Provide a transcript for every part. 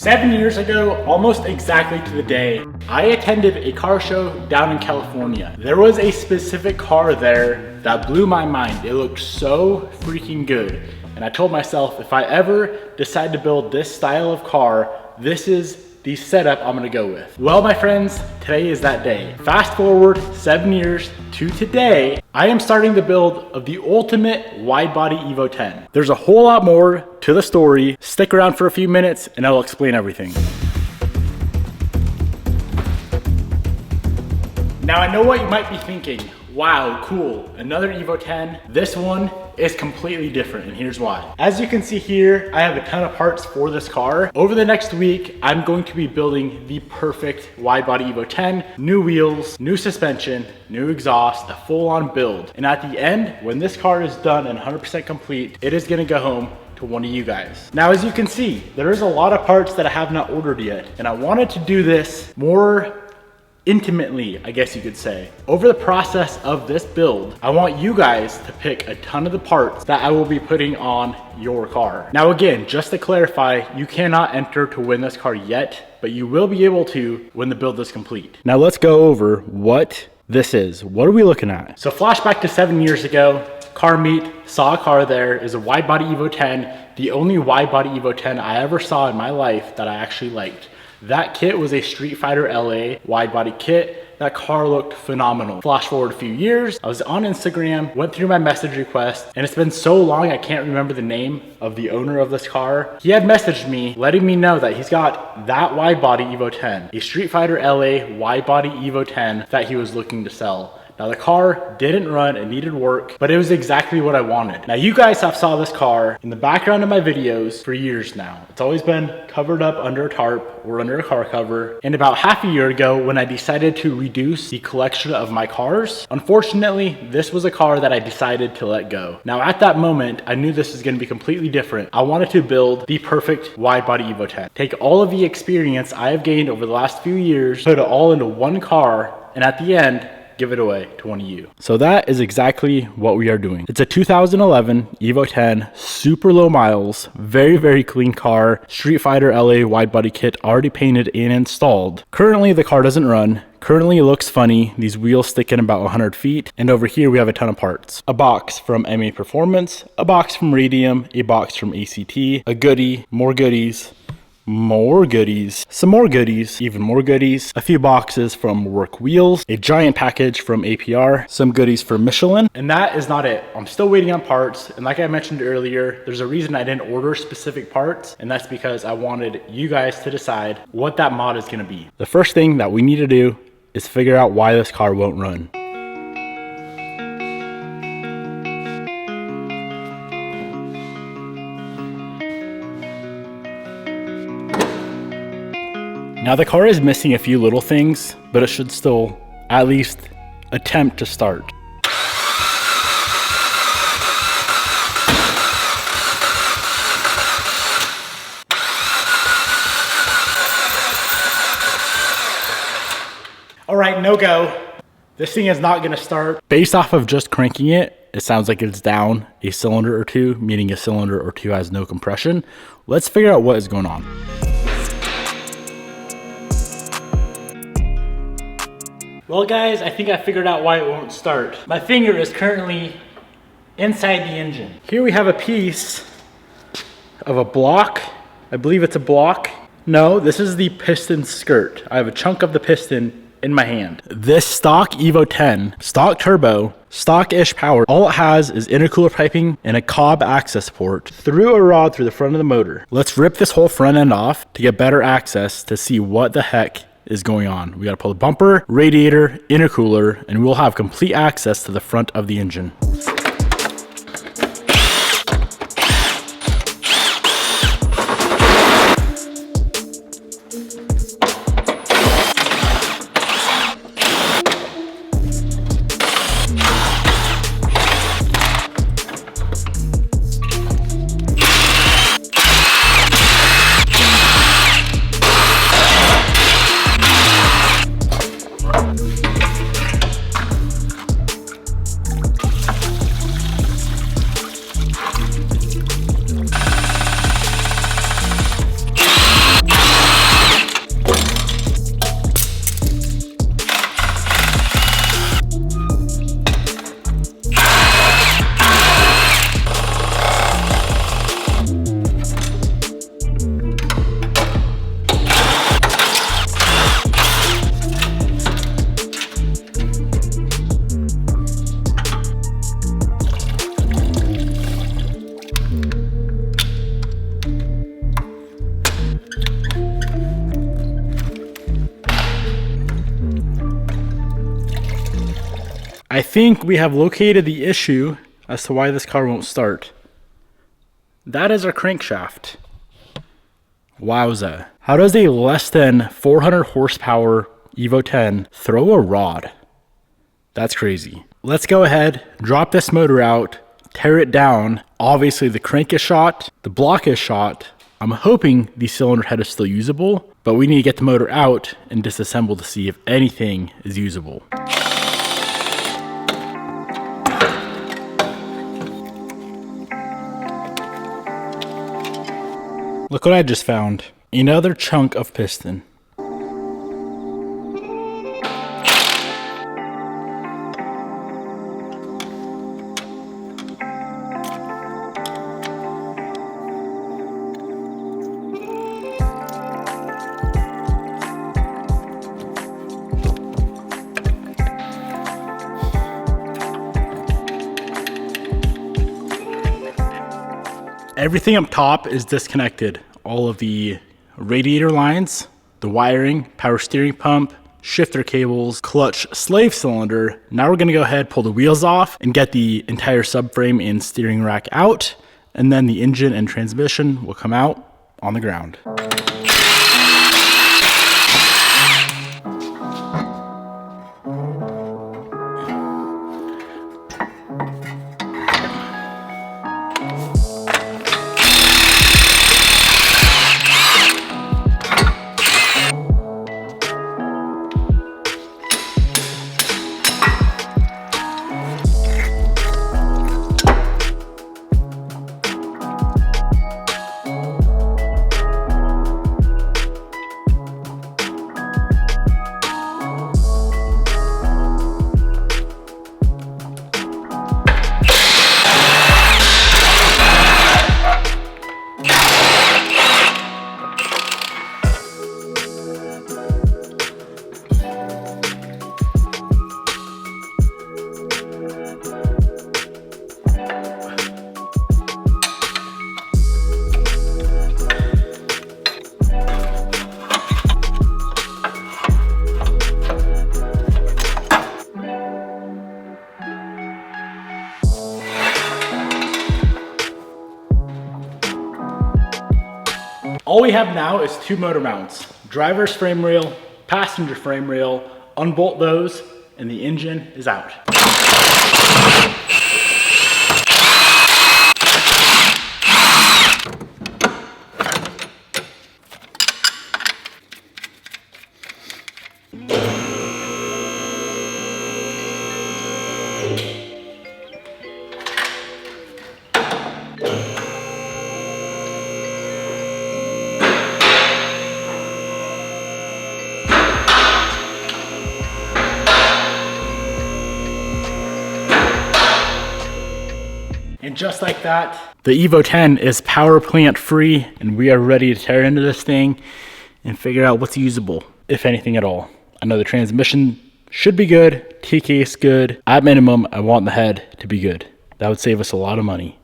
7 years ago, almost exactly to the day, I attended a car show down in California. There was a specific car there that blew my mind. It looked so freaking good. And I told myself, if I ever decide to build this style of car, this is the setup I'm gonna go with. Well, my friends, today is that day. Fast forward 7 years to today, I am starting the build of the ultimate wide-body Evo 10. There's a whole lot more to the story. Stick around for a few minutes and I'll explain everything. Now, I know what you might be thinking. Wow, cool, another Evo 10. This one is completely different, and here's why. As you can see here, I have a ton of parts for this car. Over the next week, I'm going to be building the perfect wide-body Evo 10. New wheels, new suspension, new exhaust, a full-on build. And at the end, when this car is done and 100% complete, it is gonna go home to one of you guys. Now, as you can see, there is a lot of parts that I have not ordered yet, and I wanted to do this more intimately, I guess you could say. Over the process of this build, I want you guys to pick a ton of the parts that I will be putting on your car. Now again, just to clarify, you cannot enter to win this car yet, but you will be able to when the build is complete. Now let's go over what this is. What are we looking at? So flashback to 7 years ago, car meet, saw a car there, is a wide body Evo 10, the only wide body Evo 10 I ever saw in my life that I actually liked. That kit was a Street Fighter LA wide body kit. That car looked phenomenal. Flash forward a few years, I was on Instagram, went through my message request, and it's been so long I can't remember the name of the owner of this car. He had messaged me letting me know that he's got that wide body Evo 10, a Street Fighter LA wide body Evo 10 that he was looking to sell. Now the car didn't run, it needed work, but it was exactly what I wanted. Now you guys have saw this car in the background of my videos for years now. It's always been covered up under a tarp or under a car cover. And about half a year ago, when I decided to reduce the collection of my cars, unfortunately, this was a car that I decided to let go. Now at that moment, I knew this was gonna be completely different. I wanted to build the perfect wide body Evo 10. Take all of the experience I have gained over the last few years, put it all into one car, and at the end, give it away to one of you. So that is exactly what we are doing. It's a 2011 Evo 10, super low miles, very, very clean car, Street Fighter LA wide body kit already painted and installed. Currently the car doesn't run. Currently it looks funny. These wheels stick in about 100 feet. And over here we have a ton of parts. A box from MA Performance, a box from Radium, a box from ACT, a goodie, more goodies, more goodies, some more goodies, even more goodies, a few boxes from Work Wheels, a giant package from APR, some goodies for Michelin, and that is not it. I'm still waiting on parts, and like I mentioned earlier, there's a reason I didn't order specific parts, and that's because I wanted you guys to decide what that mod is gonna be. The first thing that we need to do is figure out why this car won't run. Now the car is missing a few little things, but it should still at least attempt to start. All right, no go. This thing is not gonna start. Based off of just cranking it, it sounds like it's down a cylinder or two, meaning a cylinder or two has no compression. Let's figure out what is going on. Well guys, I think I figured out why it won't start. My finger is currently inside the engine. Here we have a piece of a block. I believe it's a block. No, this is the piston skirt. I have a chunk of the piston in my hand. This stock Evo 10, stock turbo, stock-ish power, all it has is intercooler piping and a cob access port through a rod through the front of the motor. Let's rip this whole front end off to get better access to see what the heck is going on. We gotta pull the bumper, radiator, intercooler, and we'll have complete access to the front of the engine. I think we have located the issue as to why this car won't start. That is our crankshaft. Wowza. How does a less than 400 horsepower Evo 10 throw a rod? That's crazy. Let's go ahead, drop this motor out, tear it down. Obviously the crank is shot, the block is shot. I'm hoping the cylinder head is still usable, but we need to get the motor out and disassemble to see if anything is usable. Look what I just found. Another chunk of piston. Everything up top is disconnected. All of the radiator lines, the wiring, power steering pump, shifter cables, clutch, slave cylinder. Now we're gonna go ahead, pull the wheels off and get the entire subframe and steering rack out. And then the engine and transmission will come out on the ground. All we have now is two motor mounts, driver's frame rail, passenger frame rail. Unbolt those and the engine is out. And just like that, the Evo 10 is power plant free and we are ready to tear into this thing and figure out what's usable, if anything at all. I know the transmission should be good, T-case good. At minimum, I want the head to be good. That would save us a lot of money.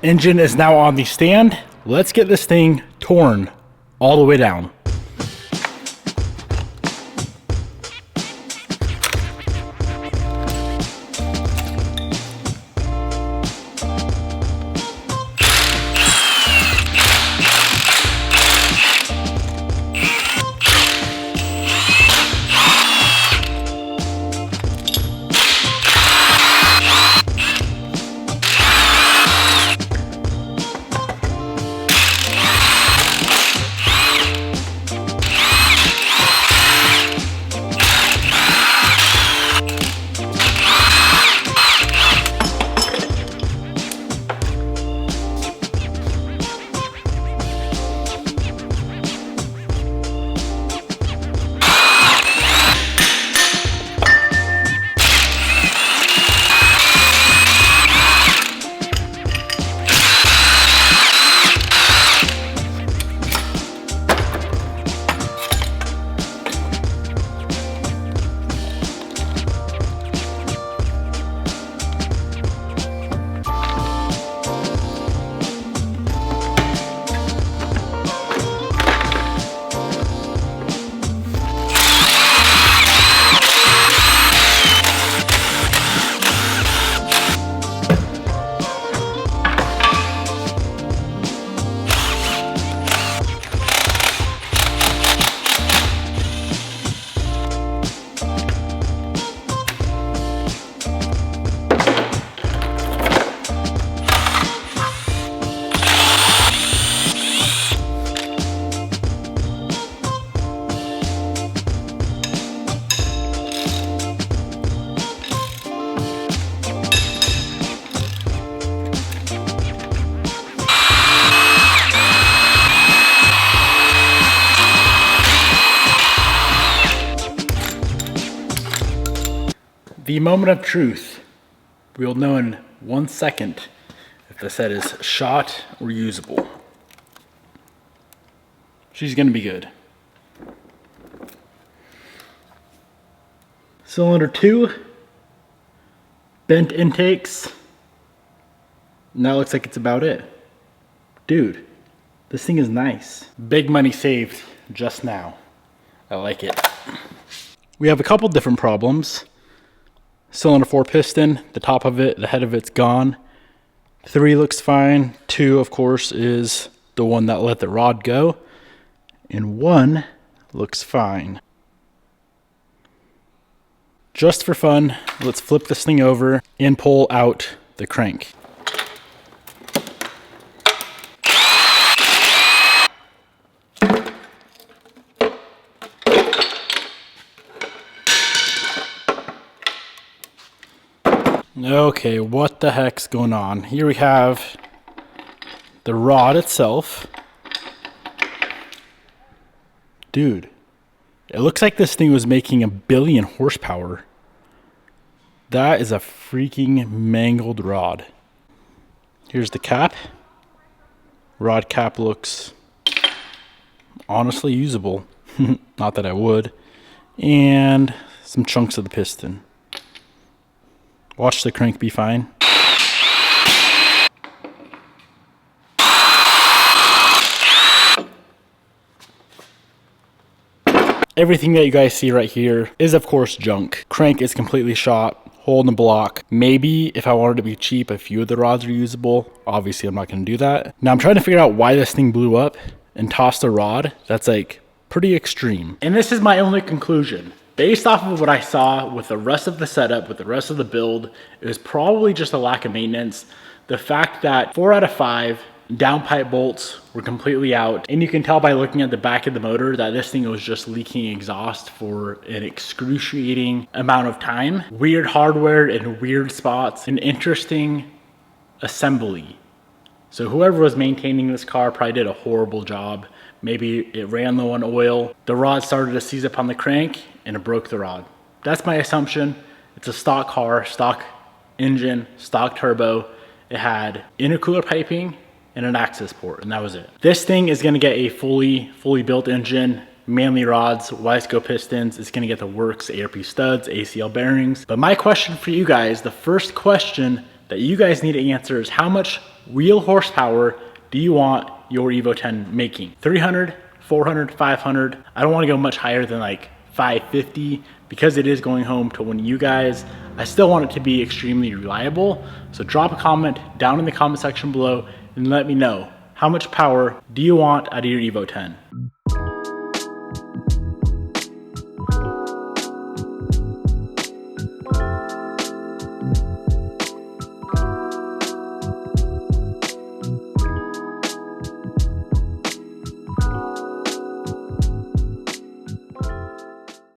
Engine is now on the stand. Let's get this thing torn all the way down. The moment of truth. We'll know in 1 second if the set is shot or usable. She's gonna be good. Cylinder 2, bent intakes. And that looks like it's about it. Dude, this thing is nice. Big money saved just now. I like it. We have a couple different problems. Cylinder 4 piston, the top of it, the head of it's gone. 3 looks fine. 2, of course, is the one that let the rod go. And 1 looks fine. Just for fun, let's flip this thing over and pull out the crank. Okay, what the heck's going on? Here we have the rod itself. Dude, it looks like this thing was making 1 billion horsepower. That is a freaking mangled rod. Here's the cap. Rod cap looks honestly usable. Not that I would. And some chunks of the piston. Watch the crank be fine. Everything that you guys see right here is of course junk. Crank is completely shot, hole in the block. Maybe if I wanted to be cheap, a few of the rods are usable. Obviously I'm not gonna do that. Now I'm trying to figure out why this thing blew up and tossed a rod. That's like pretty extreme. And this is my only conclusion. Based off of what I saw with the rest of the setup, with the rest of the build, it was probably just a lack of maintenance. The fact that 4 out of 5 downpipe bolts were completely out. And you can tell by looking at the back of the motor that this thing was just leaking exhaust for an excruciating amount of time. Weird hardware in weird spots, an interesting assembly. So whoever was maintaining this car probably did a horrible job. Maybe it ran low on oil. The rod started to seize up on the crank and it broke the rod. That's my assumption. It's a stock car, stock engine, stock turbo. It had intercooler piping and an access port, and that was it. This thing is gonna get a fully built engine, manly rods, Wiseco pistons. It's gonna get the works, ARP studs, ACL bearings. But my question for you guys, the first question that you guys need to answer is how much wheel horsepower do you want your Evo 10 making? 300, 400, 500? I don't wanna go much higher than like 550 because it is going home to one of you guys. I still want it to be extremely reliable. So drop a comment down in the comment section below and let me know how much power do you want out of your Evo 10?